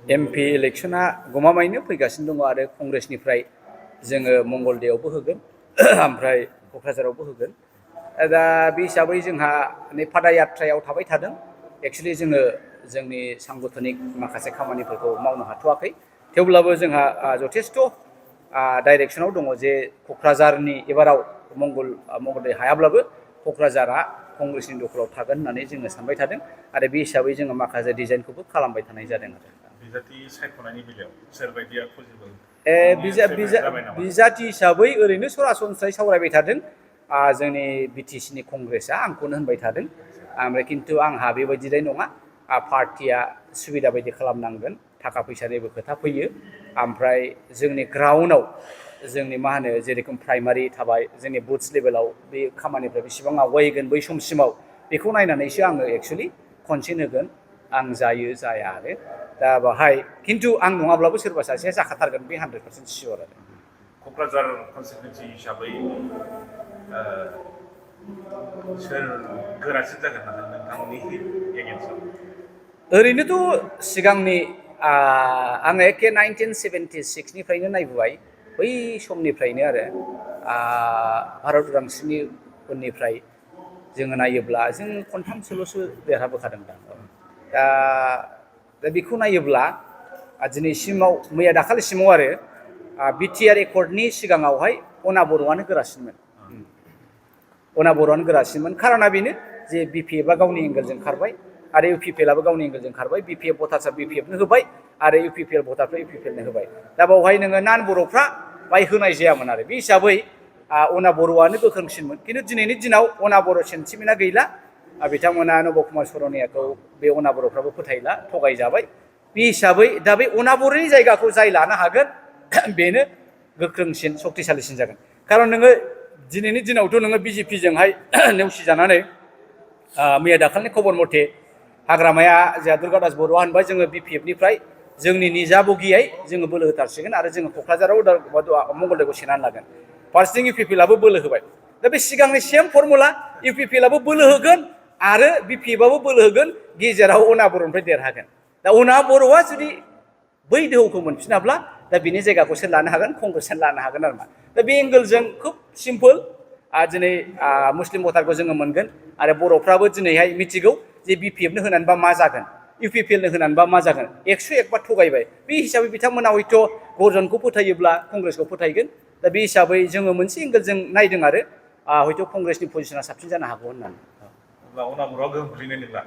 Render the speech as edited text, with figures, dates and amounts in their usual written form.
MP इलेक्शना गमामायैनो फैगासिनो दङ आरो कंग्रेसनिफ्राय जोङो मंगलदैयावबो होगोन ओमफ्राय क'क्राझारावबो होगोन दा बे हिसाबै जोंहा पादयात्रायाव थाबाय थादों एक्चुअलि जोङो जोंनि सांगठनिक माखासे खामानिफोरखौ मावनो हाथ'वाखै थेवब्लाबो जोंहा जथेस्थ' डाइरेक्सनाव दङ जे क'क्राझारनि एबाराव मंगलदै हायाब्लाबो क'क्राझारा कंग्रेसनि दखलाव थागोन होननानै जोङो सानबाय थादों आरो बे हिसाबै जोङो माखासे डिजाइनखौबो खालामबाय थानाय जादों आरो बिजाथि सायख'नायनि बेलायाव सोरबायदिया पसिबल बिजाथि हिसाबै ओरैनो सरासनस्रायै सावरायबाय थादों जोंनि बिटिसिनि कंग्रेसआ आंखौनो होनबाय थादों ओमफ्राय खिन्थु आंहा बेबायदिलाय नङा पार्टिया सुबिदा बायदि खालामनांगोन थाखा फैसानिबो खोथा फैयो ओमफ्राय जोंनि ग्राउन्डआव जोंनि मा होनो जेरेखम प्राइमारि थाबाय जोंनि बुथ्स लेभेलाव बे खामानिफ्रा बेसेबां आवगायगोन बै समसिमाव बेखौ नायनानैसो आङो एक्सुवेलि कनसेन्ट होगोन आं जायो जाया आरो दा बाहाय खिन्थु आं नङाब्लाबो सोरबा सासेया जाखाथारगोन बे 100% सियर आरो क'क्राझार कनस्टिटुएन्सि हिसाबै सोर गोरासिन जागोन नोंथांनि एगेन्स्टआव ओरैनोथ' सिगांनि आङो एखे 1976 निफ्रायनो नायबोबाय बै समनिफ्रायनो आरो भारत उदांस्रिनि उननिफ्राय जोङो नायोब्ला जों खनथामसोल'सो देरहाबोखादों दा बेखौ नायोब्ला दिनैसिमाव मैया दाखालिसिमाव आरो बिटिआर एकर्डनि सिगाङावहाय अना बर'आनो गोरासिनमोन अना बर'आनो गोरासिनमोन खारना बेनो जे बिपिएफआ गावनि एंगेलजों खारबाय आरो इउपिपिएलआबो गावनि एंगेलजों खारबाय बिपिएफ भटार्सआ बिपिएफनो होबाय आरो इउपिपिएल भटारफ्रा इउपिपिएलनो होबाय दा बावहाय नोङो नान बर'फ्रा बाय होनाय जायामोन आरो बे हिसाबै अना बर'आनो गोख्रोंसिनमोन खिन्थु दिनैनि दिनाव अना बर' सेन्टिमेन्टआ गैला बिथांमोना नब कुमार सरनियाखौ बे अना बर'फ्राबो फोथायला थगायजाबाय बे हिसाबै दा बे अना बर'नि जायगाखौ जाय लानो हागोन बेनो गोख्रोंसिन शक्तिशालिसिन जागोन खारन नोङो दिनैनि दिनावथ' नोङो बिजेपिजोंहाय नेवसिजानानै मैया दाखालिनि खबर मथे हाग्रामाया जोंहा दुर्गादास बर'आ होनबाय जोङो बिपिएफनिफ्राय जोंनि निजा बगियै जोङो बोलो होथारसिगोन आरो जोङो क'क्राझाराव मंगलदैखौ सेनानै लागोन फारसेथिं इउपिपिएलआबो बोलो होबाय दा बे सिगांनि सेम फर्मुला इउपिपिएलआबो बोलो होगोन आरो बिपिएफआबो बोलो होगोन गेजेराव अना बर'निफ्राय देरहागोन दा अना बर'आ जुदि बै दोहौखौ मोनफिनाब्ला दा बिनि जायगाखौ सोर लानो हागोन कंग्रेसआनो लानो हागोन आरो मा दा बे एंगोलजों खुब सिम्पोल दिनै मुस्लिम भटारखौ जोङो मोनगोन आरो बर'फ्राबो दिनैहाय मिथिगौ जे बिपिएफनो होनानैबा मा जागोन इउपिपिएलनो होनानैबा मा जागोन 101 बार थगायबाय बे हिसाबै बिथांमोना हयथ' गरजनखौ फोथायोब्ला कंग्रेसखौ फोथायगोन दा बे हिसाबै जोङो मोनसे एंगेलजों नायदों आरो हयथ' कंग्रेसनि पजिसना साबसिन जानो हागौ होननानै अब्ला अना बर'आ गोहोम खोख्लैनाय नंला